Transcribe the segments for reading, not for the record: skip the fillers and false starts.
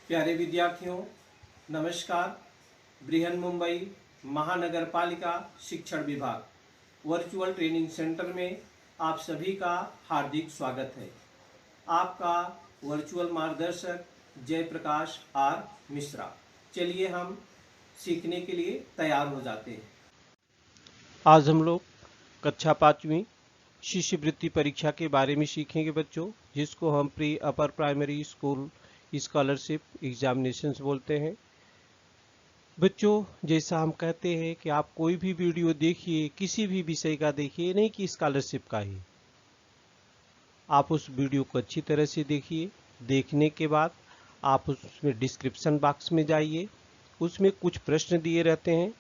प्यारे विद्यार्थियों, नमस्कार। बृहन मुंबई महानगर पालिका शिक्षण विभाग वर्चुअल ट्रेनिंग सेंटर में आप सभी का हार्दिक स्वागत है। आपका वर्चुअल मार्गदर्शक जयप्रकाश आर मिश्रा। चलिए हम सीखने के लिए तैयार हो जाते हैं। आज हम लोग कक्षा 5वीं शिष्यवृत्ति परीक्षा के बारे में सीखेंगे बच्चों, जिसको हम pre upper primary school scholarship examinations बोलते हैं। बच्चों, जैसा हम कहते हैं कि आप कोई भी वीडियो देखिए, किसी भी विषय का देखिए, नहीं कि स्कॉलरशिप का ही, आप उस वीडियो को अच्छी तरह से देखिए। देखने के बाद आप उसमें डिस्क्रिप्शन बॉक्स में जाइए, उसमें कुछ प्रश्न दिए रहते हैं,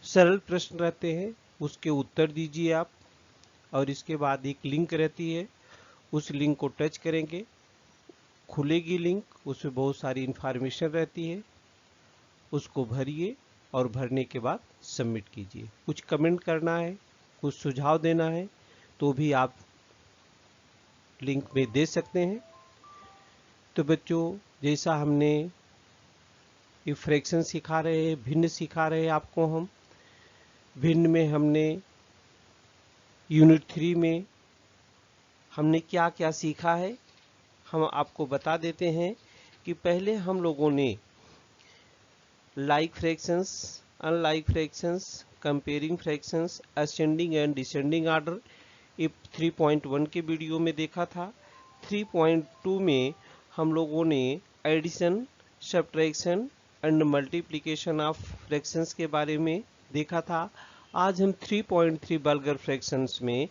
सरल प्रश्न रहते हैं, उसके उत्तर दीजिए आप। और इसके बाद एक लिंक रहती है, उस लिंक को टच करेंगे, खुलेगी लिंक, उसमें बहुत सारी इन्फॉर्मेशन रहती है, उसको भरिए और भरने के बाद सबमिट कीजिए। कुछ कमेंट करना है, कुछ सुझाव देना है तो भी आप लिंक में दे सकते हैं। तो बच्चों, जैसा हमने ये फ्रैक्शन सिखा रहे हैं, भिन्न सिखा रहे हैं आपको हम। भिन्न में हमने यूनिट 3 में हमने क्या क्या सीखा है, हम आपको बता देते हैं कि पहले हम लोगों ने like fractions, unlike fractions, comparing fractions, ascending and descending order, ये 3.1 के वीडियो में देखा था। 3.2 में हम लोगों ने addition, subtraction and multiplication of fractions के बारे में देखा था। आज हम 3.3 वल्गर फ्रैक्शंस में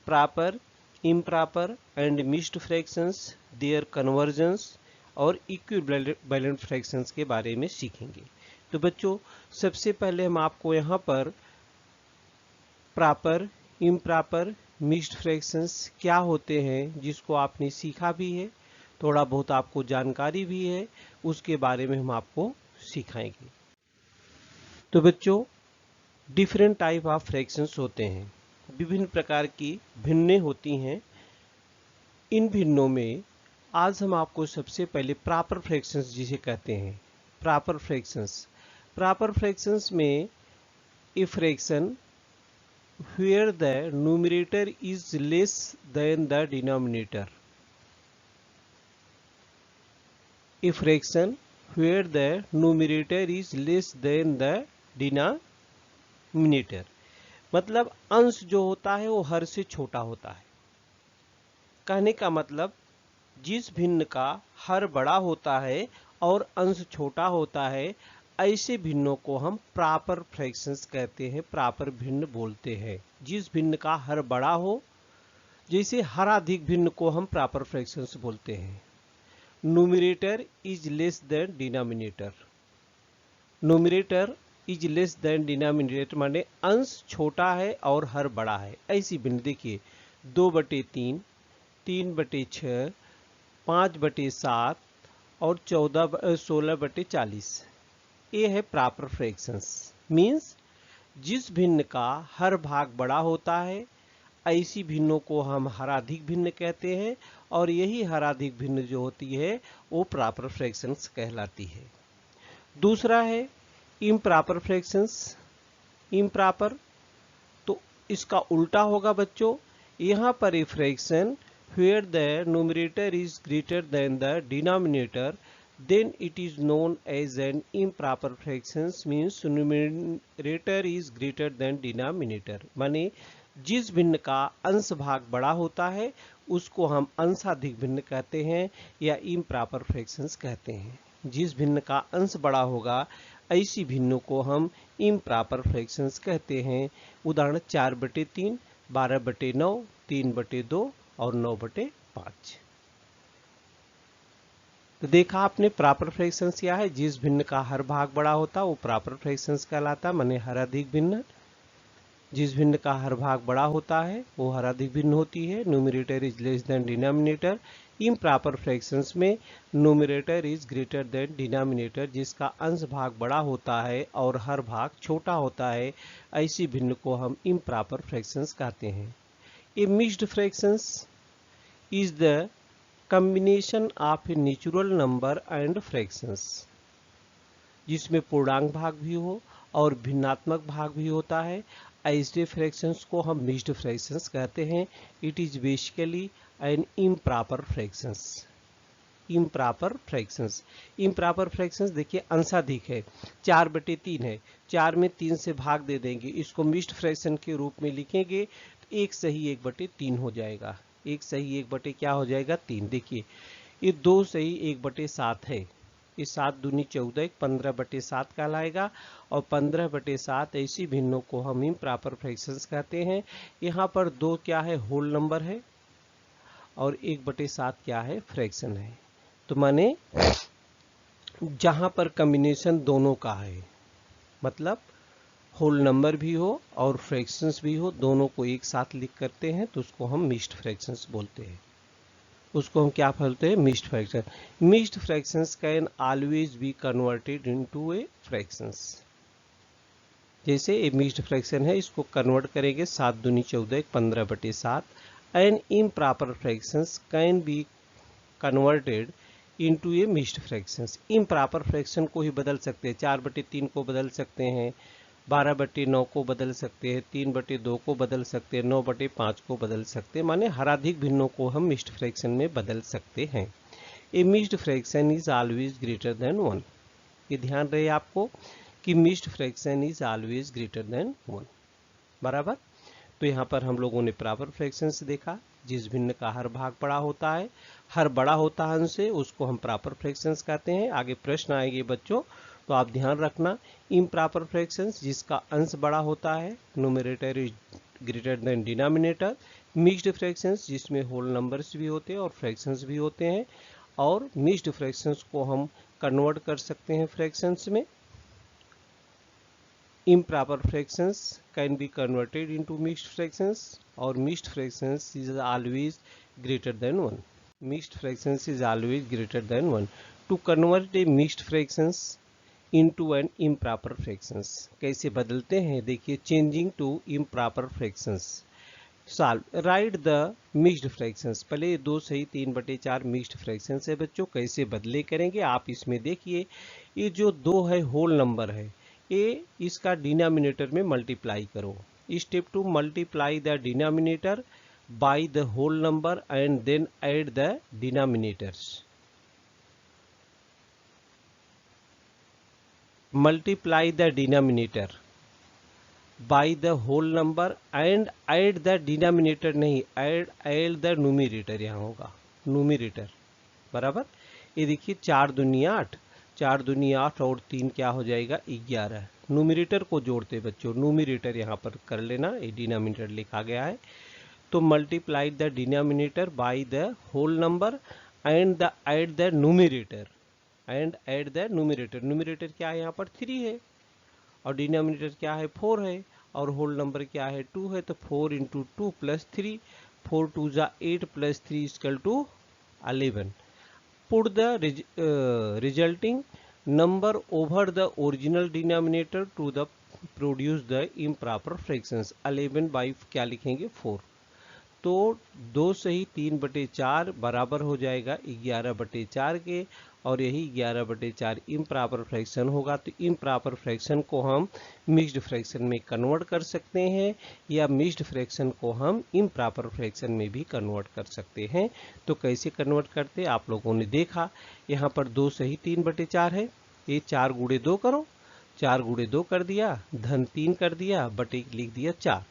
proper, improper and mixed fractions, their conversions और इक्विवेलेंट फ्रैक्शंस के बारे में सीखेंगे। तो बच्चों, सबसे पहले हम आपको यहाँ पर प्रॉपर, इम्प्रॉपर, मिक्स्ड फ्रैक्शंस क्या होते हैं, जिसको आपने सीखा भी है, थोड़ा बहुत आपको जानकारी भी है, उसके बारे में हम आपको सिखाएंगे। तो बच्चों, डिफरेंट टाइप ऑफ फ्रैक्शंस होते हैं, विभिन्न प्रकार की भिन्नें होती हैं। इन भिन्नों में आज हम आपको सबसे पहले प्रॉपर फ्रैक्शंस जिसे कहते हैं, प्रॉपर फ्रैक्शंस में a fraction where the numerator is less than the denominator. A fraction where the numerator is less than the denominator. मतलब अंश जो होता है वो हर से छोटा होता है। कहने का मतलब जिस भिन्न का हर बड़ा होता है और अंश छोटा होता है, ऐसे भिन्नों को हम प्रॉपर फ्रैक्शंस कहते हैं, प्रॉपर भिन्न बोलते हैं। जिस भिन्न का हर बड़ा हो, जैसे हर अधिक भिन्न को हम प्रॉपर फ्रैक्शंस बोलते हैं। Numerator is less than denominator, numerator is less than denominator माने अंश छोटा है और हर बड़ा है। ऐसी भिन्न देखिए, 2/3, 3/6, 5/7 और 16/40। ये है प्रॉपर फ्रैक्शंस। मीन्स जिस भिन्न का हर भाग बड़ा होता है, ऐसी भिन्नों को हम हराधिक भिन्न कहते हैं, और यही हराधिक भिन्न जो होती है वो प्रॉपर फ्रैक्शंस कहलाती है। दूसरा है इम्प्रॉपर फ्रैक्शंस। इम्प्रॉपर तो इसका उल्टा होगा बच्चों। यहाँ पर a fraction where the numerator is greater than the denominator, then it is known as an improper fractions, means numerator is greater than denominator। माने जिस भिन्न का अंश भाग बड़ा होता है उसको हम अंशाधिक भिन्न कहते हैं या इम्प्रॉपर फ्रैक्शंस कहते हैं। जिस भिन्न का अंश बड़ा होगा, ऐसी भिन्नों को हम इम्प्रॉपर फ्रैक्शंस कहते हैं। उदाहरण 4/3, 12/9, 3/2 और 9/5। तो देखा आपने प्रॉपर फ्रैक्शंस क्या है, जिस भिन्न का हर भाग बड़ा होता वो प्रॉपर फ्रैक्शंस कहलाता, माने हर अधिक भिन्न। जिस भिन्न का हर भाग बड़ा होता है वो हर अधिक भिन्न होती है। Numerator is less than denominator. Improper fractions में numerator is greater than denominator, जिसका अंश भाग बड़ा होता है और हर भाग छोटा होता है, ऐसी भिन्न को हम इम्प्रॉपर फ्रैक्शंस कहते हैं। A mixed fractions is the combination of a natural number and fractions, जिसमें पूर्णांक भाग भी हो और भिन्नात्मक भाग भी होता है। ऐसे फ्रैक्शंस को हम मिक्स्ड फ्रैक्शंस कहते हैं। It is basically an improper fractions. Improper fractions, improper fractions देखिए अंशाधिक है, 4/3 है, 4 में 3 से भाग दे देंगे, इसको मिक्स्ड फ्रैक्शन के रूप में लिखेंगे तो 1 सही 1/3 हो जाएगा। 1 सही 1 क्या हो जाएगा 3। देखिए ये 2 सही 1/7 है, ये 7 दूनी 14, 15/7 कहलाएगा। और 15/7 ऐसी भिन्नों को हम इम्प्रॉपर फ्रैक्शंस कहते हैं। यहाँ पर 2 क्या है होल नंबर है और 1/7 क्या है फ्रैक्शन है। तो माने जहां पर कॉम्बिनेशन दोनों का है, मतलब होल नंबर भी हो और फ्रैक्शंस भी हो, दोनों को एक साथ लिख करते हैं तो उसको हम मिक्स्ड फ्रैक्शंस बोलते हैं। उसको हम क्या बोलते हैं mixed fraction. Mixed fractions can always be converted into A fractions. जैसे ये मिक्स्ड फ्रैक्शन है, इसको कन्वर्ट करेंगे 7 दूनी 14, 15/7। And improper fractions can be converted into a mixed fractions. Improper fraction को ही बदल सकते हैं, 4/3 को बदल सकते हैं, 12/9 को बदल सकते हैं, 3/2 को बदल सकते हैं, 9/5 को बदल सकते हैं। माने हराधिक भिन्नों को हम मिक्स्ड फ्रैक्शन में बदल सकते हैं। A mixed fraction is always greater than 1। ये ध्यान रहे आपको कि mixed fraction is always greater than 1, बराबर। तो यहाँ पर हम लोगों ने प्रॉपर फ्रैक्शंस देखा, जिस भिन्न का हर भाग बड़ा होता है, हर बड़ा होता है उनसे, उसको हम प्रॉपर फ्रैक्शंस कहते हैं। आगे प्रश्न आएंगे बच्चों, तो आप ध्यान रखना। इम्प्रॉपर फ्रैक्शंस जिसका अंश बड़ा होता है, numerator is greater than denominator. Mixed fractions जिसमें होल नंबर्स भी होते हैं और फ्रैक्शंस भी होते हैं। और मिक्स्ड फ्रैक्शंस को हम कन्वर्ट कर सकते हैं फ्रैक्शंस में। improper fractions can be converted into mixed fractions, or mixed fractions is always greater than 1. Mixed fractions is always greater than 1. To convert a mixed fractions into an improper fractions, कैसे बदलते हैं देखिए। changing to improper fractions, solve write the mixed fractions। पहले 2 सही 3/4 mixed fractions है बच्चों, कैसे बदले करेंगे आप इसमें देखिए। ये जो 2 है होल नंबर है, ये इसका डिनोमिनेटर में मल्टीप्लाई करो। Step 2, multiply the denominator by the whole number and then add the denominators. Multiply the denominator by the whole number and add the denominator, नहीं ऐड द न्यूमरेटर, यहाँ होगा numerator, बराबर। ये देखिए 4 दूनी 8, 4 दूनी 8 और 3 क्या हो जाएगा 11। न्यूमरेटर को जोड़ते बच्चों, न्यूमरेटर यहाँ पर कर लेना, ये डिनोमिनेटर लिखा गया है। तो multiply the denominator by the whole number and add the numerator, and add the numerator. Numerator क्या है यहाँ पर 3 है और डिनोमिनेटर क्या है 4 है और होल नंबर क्या है 2 है। तो 4 × 2 + 3, 4 2 8 + 3 = 11। Put the resulting number over the original denominator to the produce the improper fractions। 11 / क्या लिखेंगे 4। तो 2 सही 3/4 बराबर हो जाएगा 11/4 के, और यही 11/4 इम्प्रॉपर फ्रैक्शन होगा। तो इम्प्रॉपर फ्रैक्शन को हम मिक्स्ड फ्रैक्शन में कन्वर्ट कर सकते हैं, या मिक्स्ड फ्रैक्शन को हम इम्प्रॉपर फ्रैक्शन में भी कन्वर्ट कर सकते हैं। तो कैसे कन्वर्ट करते आप लोगों ने देखा। यहाँ पर 2 सही 3/4 है, ये 4 × 2 करो, 4 × 2 कर दिया, धन 3 कर दिया, बटे लिख दिया 4।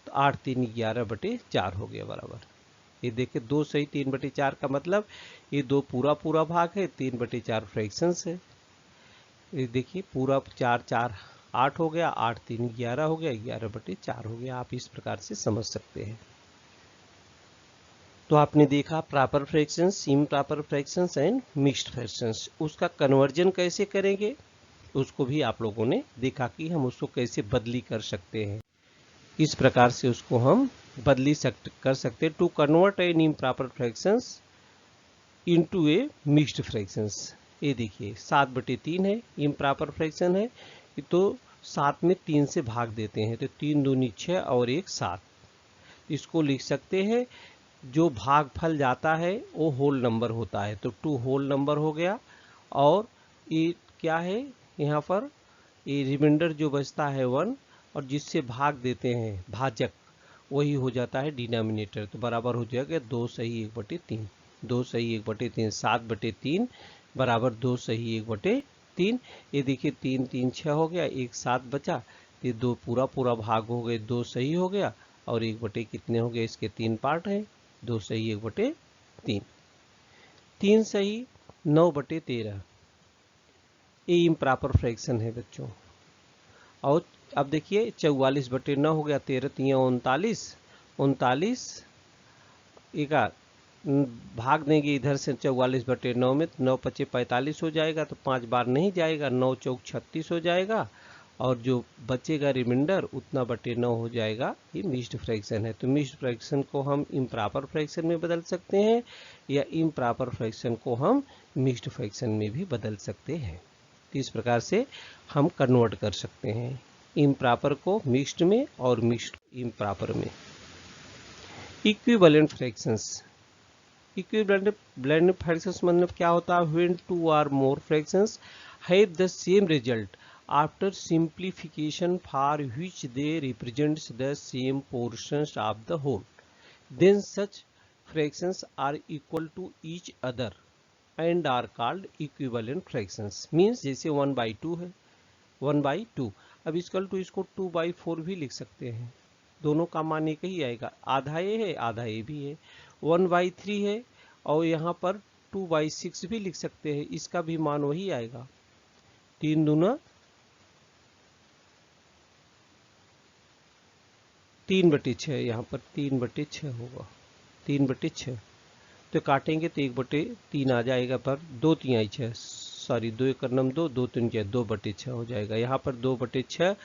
तो 8 3 11/4 हो गया, बराबर। ये देखिए 2 सही 3/4 का मतलब ये 2 पूरा भाग है, 3/4 फ्रैक्शंस है। ये देखिए पूरा 4 4 8 हो गया, 8 3 11 हो गया, 11/4 हो गया। आप इस प्रकार से समझ सकते हैं। तो आपने देखा proper fractions, improper fractions and mixed fractions. उसका कन्वर्जन कैसे करेंगे उसको भी आप लोगों ने देखा कि हम उसको कैसे बदली कर सकते हैं। इस प्रकार से उसको हम बदली कर सकते हैं। To convert an improper fractions into a mixed fractions. ये देखिए 7/3 है, इम्प्रॉपर फ्रैक्शन है, तो 7 में 3 से भाग देते हैं, तो 3 दूनी 6 और 1 7। इसको लिख सकते हैं जो भागफल जाता है वो होल नंबर होता है, तो 2 होल नंबर हो गया। और ये क्या है, यहाँ पर ये रिमाइंडर जो बचता है 1, और जिससे भाग देते हैं भाजक, वही हो जाता है डिनोमिनेटर। तो बराबर हो जाएगा 2 सही 1/3, 2 सही 1/3, 7/3 बराबर 2 सही 1/3। ये देखिए 3 3 6 हो गया, 1 7 बचा, ये 2 पूरा पूरा भाग हो गए, 2 सही हो गया, और 1 कितने हो गए, इसके 3 पार्ट हैं, 2 सही 1/3, 3 सही 9/13। ये इम्प्रॉपर फ्रैक्शन है बच्चों। और अब देखिए 44/9 हो गया, 13 3 39, 39 एक भाग देंगे इधर से 44/9 में, 9 5 45 हो जाएगा, तो 5 बार नहीं जाएगा, 9 चौक 36 हो जाएगा, और जो बचेगा रिमाइंडर उतना बटे 9 हो जाएगा। ये मिक्स्ड फ्रैक्शन है। तो मिक्स्ड फ्रैक्शन को हम इम्प्रॉपर फ्रैक्शन में बदल सकते हैं, या इम्प्रॉपर फ्रैक्शन को हम मिक्स्ड फ्रैक्शन में भी बदल सकते हैं। तो इस प्रकार से हम कन्वर्ट कर सकते हैं इम्प्रॉपर को मिक्स्ड में और मिक्स्ड इम्प्रॉपर में। इक्विवेलेंट फ्रैक्शंस, इक्विवेलेंट फ्रैक्शंस मतलब क्या होता है, when 2 or more fractions have the same result after simplification for which they represents the same portions of the whole, then such fractions are equal to each other and are called equivalent fractions। means जैसे 1/2 है, 1/2, अब is equal to इसको 2/4 भी लिख सकते हैं, दोनों का मान एक ही आएगा, आधा ये है आधा ये भी है। 1/3 है, और यहाँ पर 2/6 भी लिख सकते हैं, इसका भी मान वही आएगा, 3 दूना 3/6, यहाँ पर 3/6 होगा, 3/6। तो काटेंगे तो 1/3 आ जाएगा, पर 2 3 6, सॉरी 2 1 9 2, 2 3 6, 2/6 हो जाएगा। यहाँ पर 2/6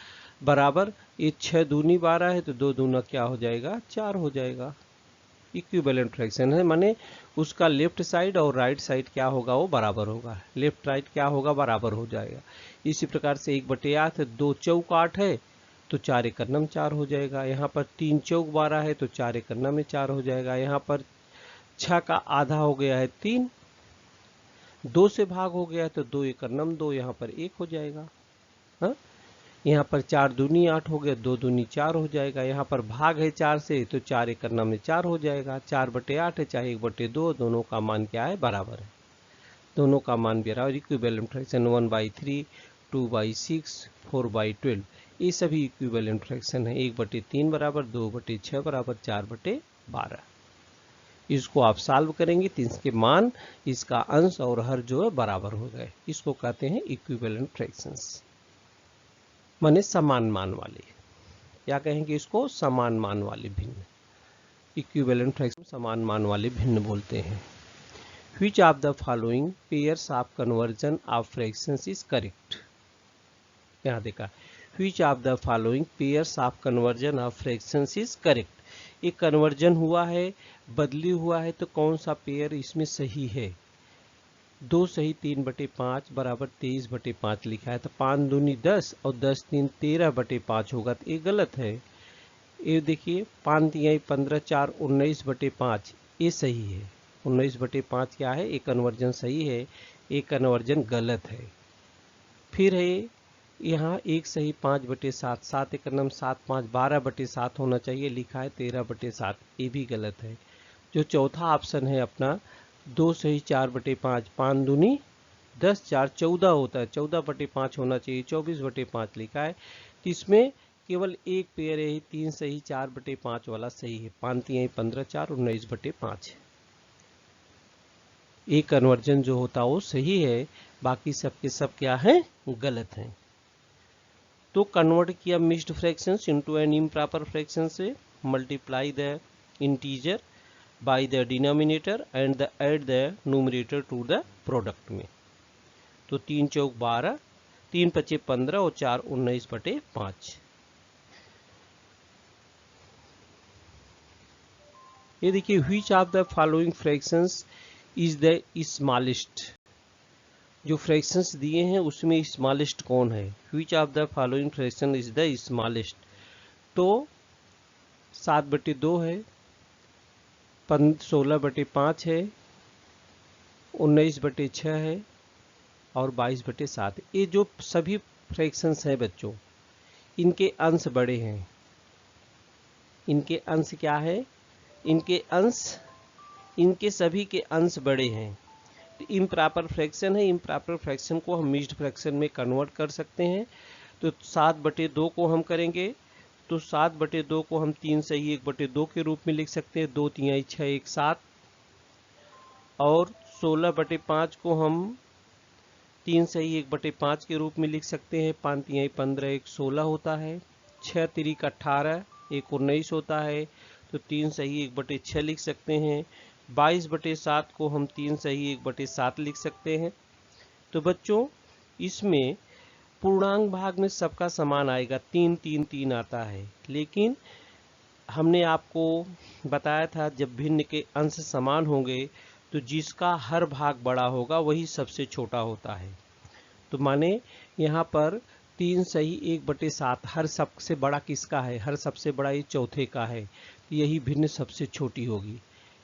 बराबर, ये 6 दूनी 12 है, तो 2 दूना क्या हो जाएगा, 4 हो जाएगा। इक्विवेलेंट फ्रैक्शन है, माने उसका लेफ्ट साइड और राइट साइड क्या होगा, वो बराबर होगा, लेफ्ट राइट क्या होगा, बराबर हो जाएगा। इसी प्रकार से 1/8, 2 चौक 8 है, तो 4 1 9 4 हो जाएगा। यहाँ पर 3 चौक 12 है, तो 4 1 9 4 हो जाएगा। यहाँ पर 6 का आधा हो गया है 3, 2 से भाग हो गया है, तो 2 1 9 2, यहाँ पर 1 हो जाएगा। हाँ, यहाँ पर 4 दूनी 8 हो गया, 2 दूनी 4 हो जाएगा। यहाँ पर भाग है 4 से, तो 4 1 9 4 हो जाएगा। 4/8 है चाहे 1/2, दोनों का मान क्या है, बराबर है, दोनों का मान बराबर। इक्विवेलेंट फ्रैक्शन 1/3, 2/6, 4/12, ये सभी इक्विवेलेंट फ्रैक्शन है। 1/3 बराबर, 2/6 बराबर, 4/12। इसको आप सॉल्व करेंगे तो इसके मान, इसका अंश और हर जो है बराबर हो गए, इसको कहते हैं इक्विवेलेंट फ्रैक्शंस, माने समान मान वाले। क्या कहेंगे इसको, समान मान वाले भिन्न। इक्विवेलेंट फ्रैक्शन समान मान वाले भिन्न बोलते हैं। Which of the following pairs of conversion of fractions is correct? यहाँ देखा, Which of the following pairs of conversion of fractions is correct? एक कन्वर्जन हुआ है, बदली हुआ है, तो कौन सा पेयर इसमें सही है। 2 सही 3/5 बराबर 23/5 लिखा है, तो 5 दूनी 10 और 10 3 13/5 होगा, तो ये गलत है। ये देखिए 5 3 15 4 19/5, ये सही है। 19/5 क्या है, एक कन्वर्जन सही है, एक कन्वर्जन गलत है। फिर है यहाँ 1 सही 5/7, 7 1 9 7 5 12/7 होना चाहिए, लिखा है 13/7, ये भी गलत है। जो चौथा ऑप्शन है अपना 2 सही 4/5, 5 दूनी 10 4 14 होता है, 14/5 होना चाहिए, 24/5 लिखा है। तो इसमें केवल एक पेयर है, 3 सही 4/5 वाला सही है, 5 3 15 4 19/5। एक कन्वर्जन जो होता है वो सही है, बाकी सबके सब क्या है, गलत हैं। तो कन्वर्ट किया mixed fractions into an improper fraction से, multiply the integer by the denominator and the add the numerator to the product में। तो 3 चौक 12, 3 5 15 और 4 19/5। ये देखिए, which of the following fractions is the smallest. जो फ्रैक्शंस दिए हैं उसमें स्मॉलेस्ट कौन है, which of the following fraction is the smallest. तो 7/2 है, 16/5 है, 19/6 है और 22/7। ये जो सभी फ्रैक्शंस हैं बच्चों, इनके अंश बड़े हैं। इनके अंश क्या है? इनके सभी के अंश बड़े हैं। तो इम्प्रॉपर फ्रैक्शन है, इम्प्रॉपर फ्रैक्शन को हम मिक्स्ड फ्रैक्शन में कन्वर्ट कर सकते हैं। तो 7/2 को हम करेंगे तो 7/2 को हम 3/1/2 के रूप में लिख सकते हैं। 2 तिहाई 6 1 7। और 16/5 को हम 3/1/5 के रूप में लिख सकते हैं। 5 तिहाई 15 1 16 होता है। 6 तिरिक 18 1 19 होता है। तो 3/1/6 लिख सकते हैं। 22/7 को हम 3/1/7 लिख सकते हैं। तो बच्चों इसमें पूर्णांक भाग में सबका समान आएगा, 3 3 3 आता है। लेकिन हमने आपको बताया था जब भिन्न के अंश समान होंगे तो जिसका हर भाग बड़ा होगा वही सबसे छोटा होता है। तो माने यहाँ पर 3/1/7 हर सबसे बड़ा किसका है? हर सबसे बड़ा ये चौथे का है, तो यही भिन्न सबसे छोटी होगी।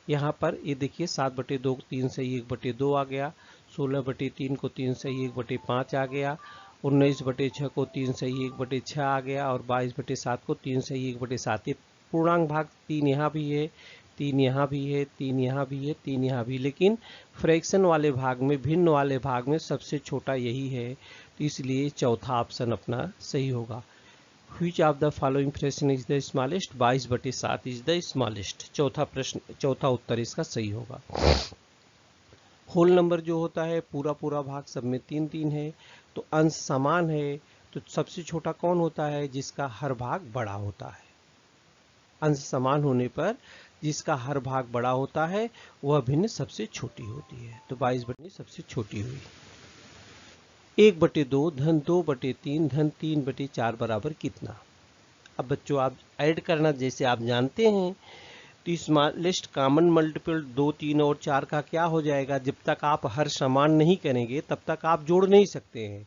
यहाँ पर ये देखिए 7/2 को 3/1/2 आ गया, 16/3 को 3/1/5 आ गया, 19/6 को 3/1/6 आ गया और 22/7 को 3/1/7। ये पूर्णांक भाग 3 यहाँ भी है, 3 यहाँ भी है, 3 यहाँ भी है, 3 यहाँ भी, लेकिन फ्रैक्शन वाले भाग में, भिन्न वाले भाग में सबसे छोटा यही है। तो इसलिए चौथा ऑप्शन अपना सही होगा। Which of the following fraction is the smallest? 22/7 is the smallest। चौथा प्रश्न, चौथा उत्तर इसका सही होगा। होल नंबर जो होता है पूरा पूरा भाग सब में 3 3 है, तो अंश समान है, तो सबसे छोटा कौन होता है? जिसका हर भाग बड़ा होता है। अंश समान होने पर जिसका हर भाग बड़ा होता है वह भिन्न सबसे छोटी होती है। तो 22 सबसे छोटी हुई। 1/2 धन 2/3 धन 3/4 बराबर कितना? अब बच्चों आप ऐड करना जैसे आप जानते हैं, तो स्मॉलेस्ट कॉमन मल्टीपल 2 3 और 4 का क्या हो जाएगा? जब तक आप हर समान नहीं करेंगे तब तक आप जोड़ नहीं सकते हैं।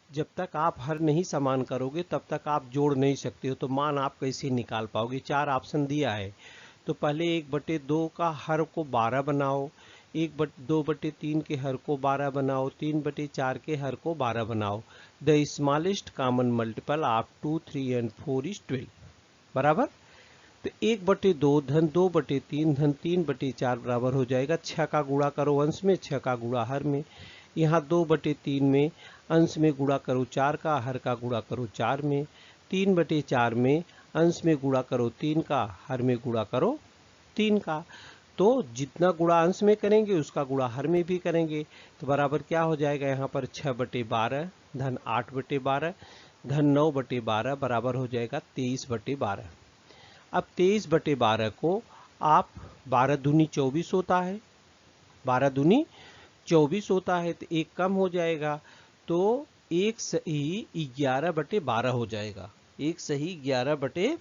जब तक आप हर नहीं समान करोगे तब तक आप जोड़ नहीं सकते हो। तो मान आप कैसे निकाल पाओगे? 4 ऑप्शन दिया है, तो पहले 1/2 का हर को 12 बनाओ, 2/3 के हर को 12 बनाओ, 3/4 के हर को 12 बनाओ। The smallest common multiple of 2 3 and 4 is 12 बराबर। तो 1/2 धन 2/3 धन 3/4 बराबर हो जाएगा 6 का गुणा करो अंश में, 6 का गुणा हर में। यहाँ 2/3 में अंश में गुणा करो 4 का, हर का गुणा करो 4 में। 3/4 में अंश में गुणा करो 3 का, हर में गुणा करो 3 का। तो जितना गुणा अंश में करेंगे उसका गुणा हर में भी करेंगे। तो बराबर क्या हो जाएगा? यहाँ पर 6/12 धन 8/12 धन 9/12 बराबर हो जाएगा 23/12। अब 23/12 को आप 12 दूनी 24 होता है, 12 दूनी 24 होता है, तो एक कम हो जाएगा, तो 1 सही 11/12 हो जाएगा। 1 सही 11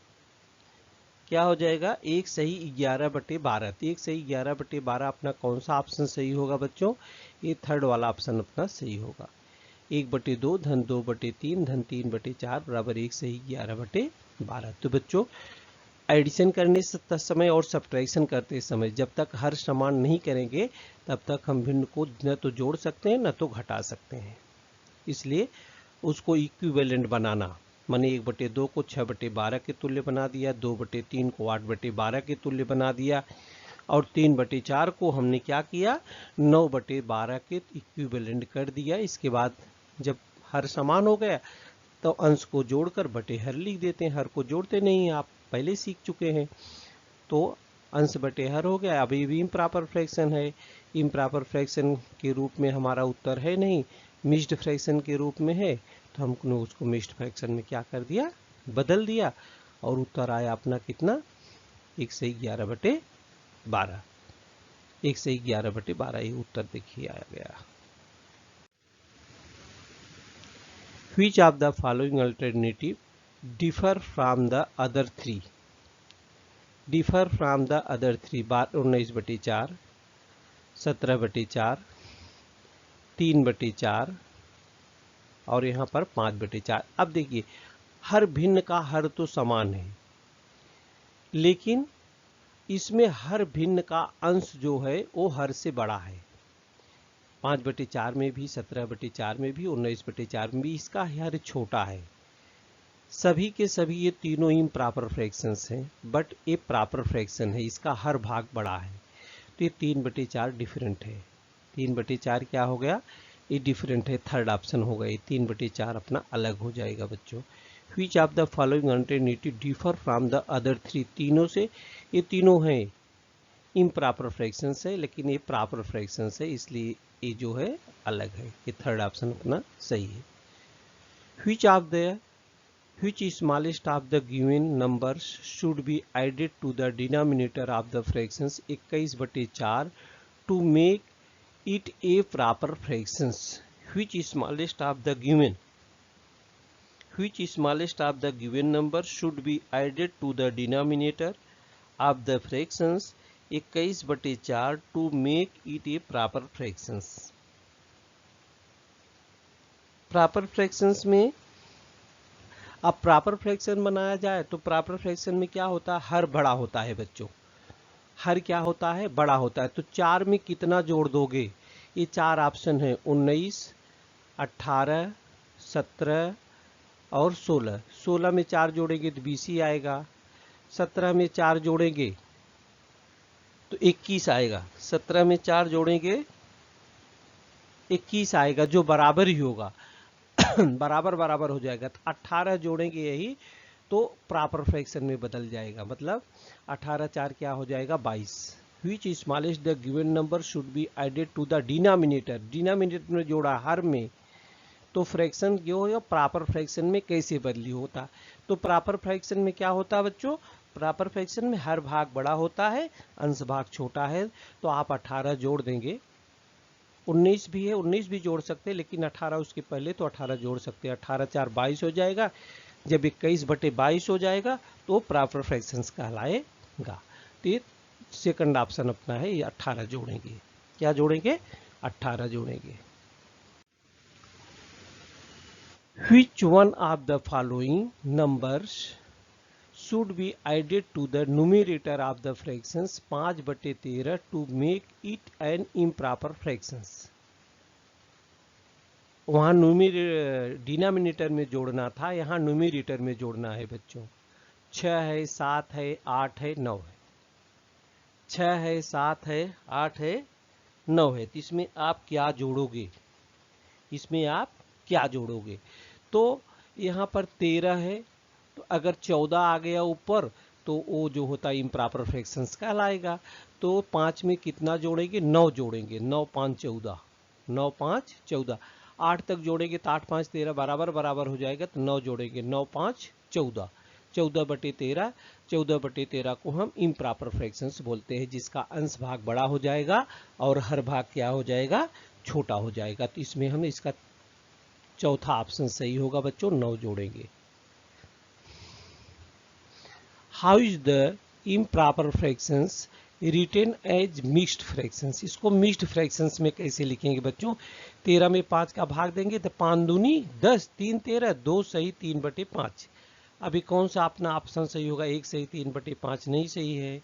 क्या हो जाएगा? 1 सही 11/12। तो 1 सही 11/12 अपना कौन सा ऑप्शन सही होगा बच्चों? ये थर्ड वाला ऑप्शन अपना सही होगा। 1/2 धन 2/3 धन 3/4 बराबर 1 सही 11/12। तो बच्चों एडिशन करने समय और सब्ट्रैक्शन करते समय जब तक हर समान नहीं करेंगे तब तक हम भिन्न को न तो जोड़ सकते हैं न तो घटा सकते हैं। इसलिए उसको इक्विवेलेंट बनाना, माने 1/2 को 6/12 के तुल्य बना दिया, 2/3 को 8/12 के तुल्य बना दिया और 3/4 को हमने क्या किया? 9/12 के इक्विवेलेंट कर दिया। इसके बाद जब हर समान हो गया तो अंश को जोड़कर बटे हर लिख देते हैं। हर को जोड़ते नहीं, आप पहले सीख चुके हैं। तो अंश बटे हर हो गया। अब ये भी इम्प्रॉपर फ्रैक्शन है, इम्प्रॉपर फ्रैक्शन के रूप में हमारा उत्तर है नहीं, मिक्स्ड फ्रैक्शन के रूप में है, तो हमने उसको मिक्स्ड फ्रैक्शन में क्या कर दिया? बदल दिया और उत्तर आया अपना कितना? 1 से 11/12। 1 से 11/12 ये उत्तर देखिए आया गया। Which of the following alternative differ from the other three? Differ from the other three 19/4, 17/4, 3/4 और यहाँ पर 5/4। अब देखिए हर भिन्न का हर तो समान है, लेकिन इसमें हर भिन्न का अंश जो है वो हर से बड़ा है। 5/4 में भी, 17/4 में भी, 19/4 में भी इसका हर छोटा है। सभी के सभी ये तीनों ही प्रॉपर फ्रैक्शंस हैं, बट ये प्रॉपर फ्रैक्शन है, इसका हर भाग बड़ा है। तो ये 3/4 डिफरेंट है। 3/4 क्या हो गया, ये डिफरेंट है, थर्ड ऑप्शन हो गया। 3/4 अपना अलग हो जाएगा बच्चों। Which of the following alternative differ from the other three, तीनों से, ये तीनों हैं इम्प्रॉपर फ्रैक्शंस है, लेकिन ये प्रॉपर फ्रैक्शंस है, इसलिए ये जो है अलग है। ये थर्ड ऑप्शन अपना सही है। Which smallest of the given numbers should be added to the denominator of the fractions 21/4 to make it a proper fractions? Which smallest of the given number should be added to the denominator of the fractions 21/4 to make it a proper fractions? Proper fractions में अब proper fraction बनाया जाए तो proper fraction में क्या होता है, हर बड़ा होता है बच्चों। हर क्या होता है, बड़ा होता है। तो 4 में कितना जोड़ दोगे, ये 4 ऑप्शन है, 19, 18, 17 और 16। 16 में 4 जोड़ेंगे तो 20 ही आएगा। 17 में 4 जोड़ेंगे तो 21 आएगा। 17 में 4 जोड़ेंगे 21 आएगा, जो बराबर ही होगा। बराबर बराबर हो जाएगा। तो 18 जोड़ेंगे यही तो प्रॉपर फ्रैक्शन में बदल जाएगा, मतलब 18 4 क्या हो जाएगा, 22। Which smallest the given number should be added to the denominator, denominator में जोड़ा हर में, तो फ्रैक्शन जो है प्रॉपर फ्रैक्शन में कैसे बदली होता। तो प्रॉपर फ्रैक्शन में क्या होता है बच्चों, प्रॉपर फ्रैक्शन में हर भाग बड़ा होता है, अंश भाग छोटा है। तो आप 18 जोड़ देंगे, 19 भी है, 19 भी जोड़ सकते हैं, लेकिन 18 उसके पहले, तो 18 जोड़ सकते हैं। 18 4 22 हो जाएगा। जब 21/22 हो जाएगा तो प्रॉपर फ्रैक्शंस कहलाएगा। तो ये सेकंड ऑप्शन अपना है, ये 18 जोड़ेंगे। क्या जोड़ेंगे, 18 जोड़ेंगे। Which one of the following numbers should be added to the numerator of the fractions 5/13 to make it an improper fractions? वहाँ डिनोमिनेटर में जोड़ना था, यहाँ न्यूमरेटर में जोड़ना है बच्चों। 6 है, 7 है, 8 है, 9 है। 6 है, 7 है, 8 है, 9 है। तो इसमें आप क्या जोड़ोगे, इसमें आप क्या जोड़ोगे। तो यहाँ पर 13 है, तो अगर 14 आ गया ऊपर तो वो जो होता है इम्प्रॉपर फ्रैक्शंस कहलाएगा। तो 5 में कितना जोड़ेंगे, 9 जोड़ेंगे। 9 5 14, 9 5 14। 8 तक जोड़ेंगे तो 8 5 13 बराबर बराबर हो जाएगा, तो 9 जोड़ेंगे। 9 5 14, 14/13। 14/13 को हम इम्प्रॉपर फ्रैक्शंस बोलते हैं, जिसका अंश भाग बड़ा हो जाएगा और हर भाग क्या हो जाएगा, छोटा हो जाएगा। तो इसमें हम इसका चौथा ऑप्शन सही होगा बच्चों, 9 जोड़ेंगे। How is the improper fractions written as mixed fractions, इसको मिक्स्ड फ्रैक्शंस में कैसे लिखेंगे बच्चों। 13 में 5 का भाग देंगे तो 5 दूनी 10, 3 13, 2 सही 3/5। अभी कौन सा अपना ऑप्शन सही होगा, 1 सही 3/5 नहीं सही है,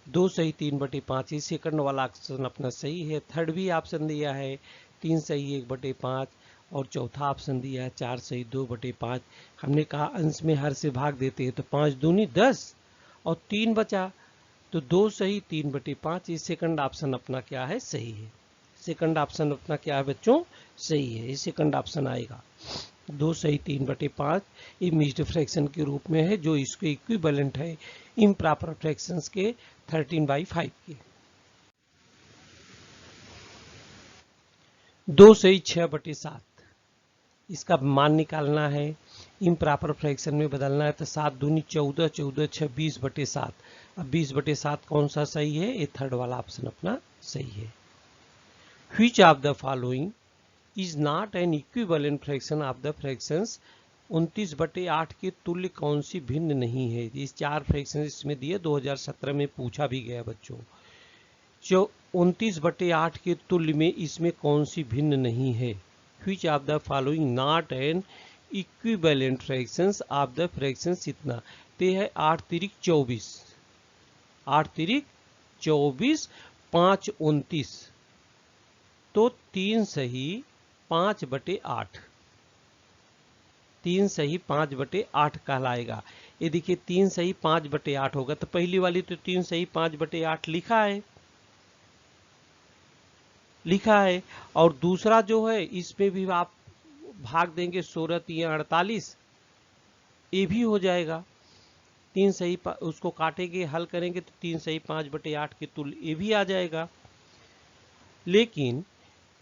2 सही 3/5, ये सेकंड वाला ऑप्शन अपना सही है। थर्ड भी ऑप्शन दिया है 3 सही 1/5, और चौथा ऑप्शन दिया है 4 सही 2/5। हमने कहा अंश में हर से भाग देते हैं, तो 5 दूनी 10 और 3 बचा, तो 2 सही 3/5। ये सेकंड ऑप्शन अपना क्या है, सही है। सेकंड ऑप्शन अपना क्या है बच्चों, सही है। ये सेकंड ऑप्शन आएगा, 2 सही 3/5। ये मिक्स्ड फ्रैक्शन के रूप में है, जो इसके इक्विवेलेंट है इम्प्रॉपर फ्रैक्शंस के 13/5 के। 2 सही 6/7, इसका मान निकालना है, इम्प्रॉपर फ्रैक्शन में बदलना है। तो 7 दूनी 14, 14 6 20/7। अब 20/7 कौन सा सही है, ये थर्ड वाला ऑप्शन अपना सही है। Which of the following is not an equivalent fraction of the fractions 29/8 के तुल्य कौन सी भिन्न नहीं है। इस 4 फ्रैक्शन इसमें दिए, 2017 में पूछा भी गया बच्चों। जो 29/8 के तुल्य में इसमें कौन सी भिन्न नहीं है। Which of the following not an equivalent fractions of the fractions इतना, ते है 8 तिरिक 24, 8 तिरिक 24, 5 29, तो 3 सही 5/8, 3 सही 5/8 कहलाएगा। ये देखिए 3 सही 5/8 होगा, तो पहली वाली तो 3 सही 5/8 लिखा है। और दूसरा जो है इसमें भी आप भाग देंगे 16 3 48, ये भी हो जाएगा। 3 सही उसको काटेंगे, हल करेंगे तो 3 सही 5/8 के तुल्य ये भी आ जाएगा। लेकिन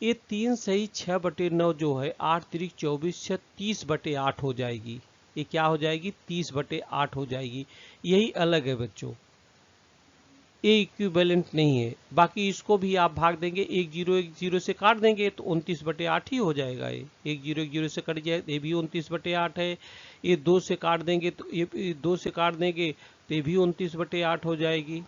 ये 3 सही 6/9 जो है 8 तिरिक 24 6 30/8 हो जाएगी। ये क्या हो जाएगी? 30/8 हो जाएगी। यही अलग है बच्चों, ये इक्विवेलेंट नहीं है। बाकी इसको भी आप भाग देंगे, 1 0 1 0 से काट देंगे तो 29/8 ही हो जाएगा। ये 1 0 1 0 से कट जाए, ये भी 29/8 है। ये 2 से काट देंगे तो ये 2 से काट देंगे तो ये भी 29/8 हो जाएगी।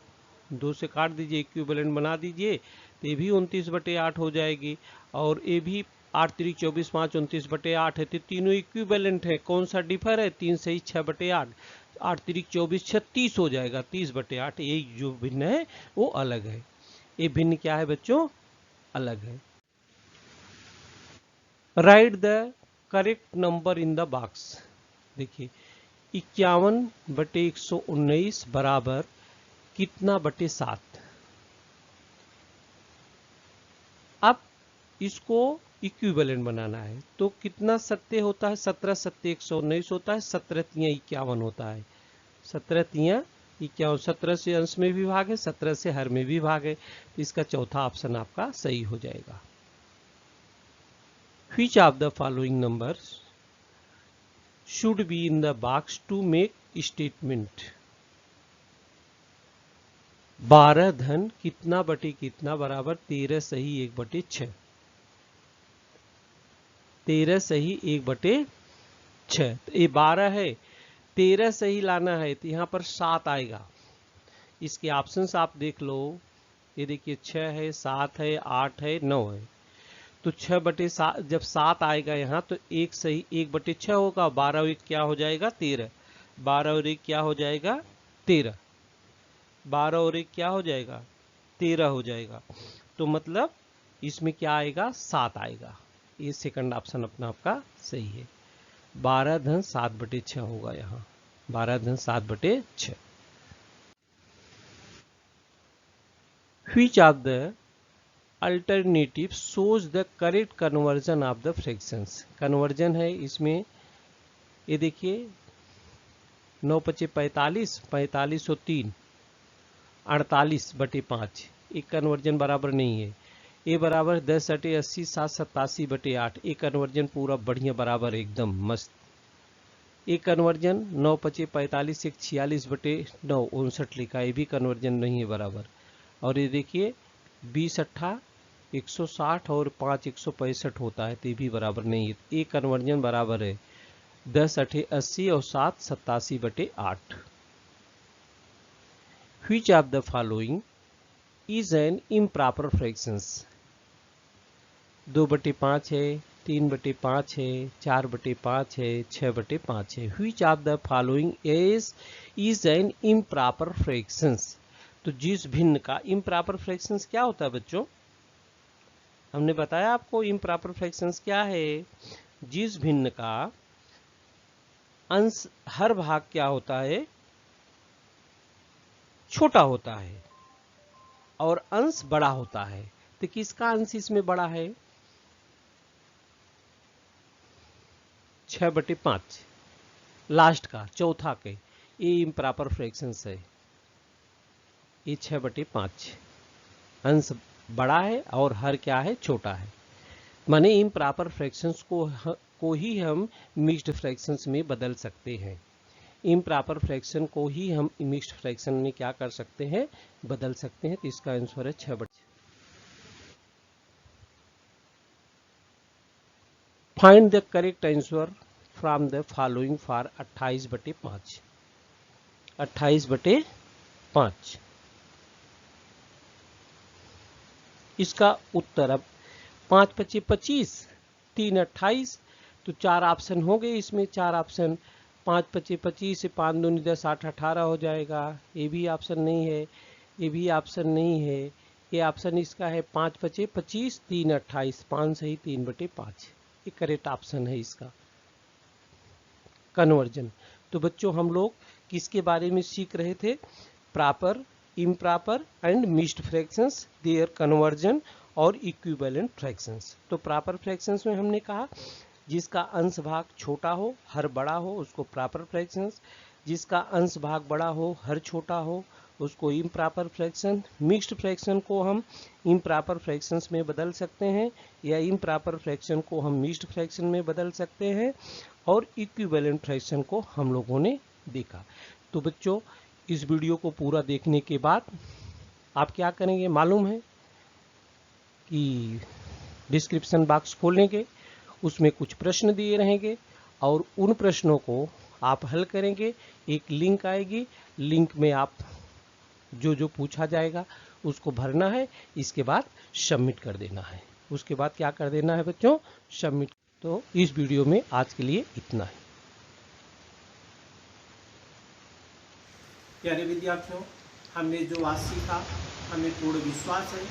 2 से काट दीजिए, इक्विवेलेंट बना दीजिए, तो ये भी 29/8 हो जाएगी। और ये भी 8 तिरिक 24 5 29/8 है, तो तीनों इक्विवेलेंट है। कौन सा डिफर है? 3 सही 6/8, 8 तिरिक 24 36 हो जाएगा, 30/8। ये जो भिन्न है वो अलग है। ये भिन्न क्या है बच्चों? अलग है। Right the correct number in the box. देखिए 51/119 बराबर कितना बटे 7। अब इसको इक्विवेलेंट बनाना है तो कितना सत्य होता है? 17 सत्य 119 होता है, 17 तियां 51 होता है, 17 तियां 51। 17 से अंश में भी भाग है, 17 से हर में भी भाग है, तो इसका चौथा ऑप्शन आपका सही हो जाएगा। Which of the following numbers should be in the box to make statement? 12 धन कितना बटे कितना बराबर 13 सही 1/6। 13 सही 1/6, तो ये 12 है, 13 सही लाना है तो यहाँ पर 7 आएगा। इसके ऑप्शंस आप देख लो, ये देखिए 6 है, 7 है, 8 है, 9 है। तो 6/7 जब 7 आएगा यहाँ तो 1 सही 1/6 होगा। 12 और 1 क्या हो जाएगा? 13। 12 और 1 क्या हो जाएगा? 13। 12 और 1 क्या हो जाएगा? 13 हो जाएगा। तो मतलब इसमें क्या आएगा? 7 आएगा। ये सेकंड ऑप्शन अपना आपका सही है। 12 धन 7/6 होगा यहाँ, 12 धन 7/6। Which of the alternative shows the correct conversion of the fractions? Conversion है इसमें, ये देखिए 9 × 5 = 45, 45 और 3 48/5। एक कन्वर्जन बराबर नहीं है। ये बराबर 10 × 80 7 87/8। एक कन्वर्जन पूरा बढ़िया बराबर एकदम मस्त। एक कन्वर्जन 9 × 5 = 45 1 46/9 59 लिखा, ये भी कन्वर्जन नहीं है बराबर। और ये देखिए 20 8 160 और 5 165 होता है, तो ये भी बराबर नहीं है। एक कन्वर्जन बराबर है 10 8 80 और 7 87/8। Which of the following is an improper fractions? 2/5 है, 3/5 है, 4/5 है, 6/5 है। Which of the following is an improper fractions? तो जिस भिन्न का इम्प्रॉपर फ्रैक्शंस क्या होता है बच्चों? हमने बताया आपको इम्प्रॉपर फ्रैक्शंस क्या है। जिस भिन्न का अंश हर भाग क्या होता है? छोटा होता है और अंश बड़ा होता है। तो किसका अंश इसमें बड़ा है? 6/5 लास्ट का, चौथा के, ये इम्प्रॉपर फ्रैक्शंस है। ये 6/5 अंश बड़ा है और हर क्या है? छोटा है। माने इम्प्रॉपर फ्रैक्शंस को ही हम मिक्स्ड फ्रैक्शंस में बदल सकते हैं। इम्प्रॉपर फ्रैक्शन को ही हम मिक्स्ड फ्रैक्शन में क्या कर सकते हैं? बदल सकते हैं। तो इसका आंसर है 6/6। Find the correct answer from the following for 28/5। 28/5 इसका उत्तर। अब 5 × 5 = 25, 3 × 28, तो 4 ऑप्शन हो गए इसमें। 4 ऑप्शन 5 पचे 25 से 5 दूनी 10 8 18 हो जाएगा। ये भी ऑप्शन नहीं है, ये भी ऑप्शन नहीं है। ये ऑप्शन इसका है 5 पचे 25 3 28, 5 सही 3/5। ये करेक्ट ऑप्शन है इसका कन्वर्जन। तो बच्चों हम लोग किसके बारे में सीख रहे थे? Proper, improper and mixed fractions, their conversion और इक्विवेलेंट फ्रैक्शंस। तो प्रॉपर फ्रैक्शंस में हमने कहा जिसका अंश भाग छोटा हो, हर बड़ा हो, उसको प्रॉपर फ्रैक्शंस। जिसका अंश भाग बड़ा हो, हर छोटा हो, उसको इम्प्रॉपर फ्रैक्शन। मिक्स्ड फ्रैक्शन को हम इम्प्रॉपर फ्रैक्शंस में बदल सकते हैं या इम्प्रॉपर फ्रैक्शन को हम मिक्स्ड फ्रैक्शन में बदल सकते हैं। और इक्विवेलेंट फ्रैक्शन को हम लोगों ने देखा। तो बच्चों इस वीडियो को पूरा देखने के बाद आप क्या करेंगे मालूम है कि डिस्क्रिप्शन बॉक्स खोलेंगे, उसमें कुछ प्रश्न दिए रहेंगे और उन प्रश्नों को आप हल करेंगे। एक लिंक आएगी, लिंक में आप जो जो पूछा जाएगा उसको भरना है, इसके बाद सबमिट कर देना है। उसके बाद क्या कर देना है बच्चों? सबमिट। तो इस वीडियो में आज के लिए इतना है। प्यारे विद्यार्थियों, हमने जो आज सीखा हमें पूर्ण विश्वास है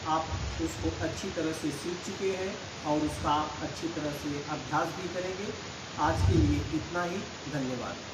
आप उसको अच्छी तरह से सीख चुके हैं और उसका अच्छी तरह से अभ्यास भी करेंगे। आज के लिए इतना ही, धन्यवाद।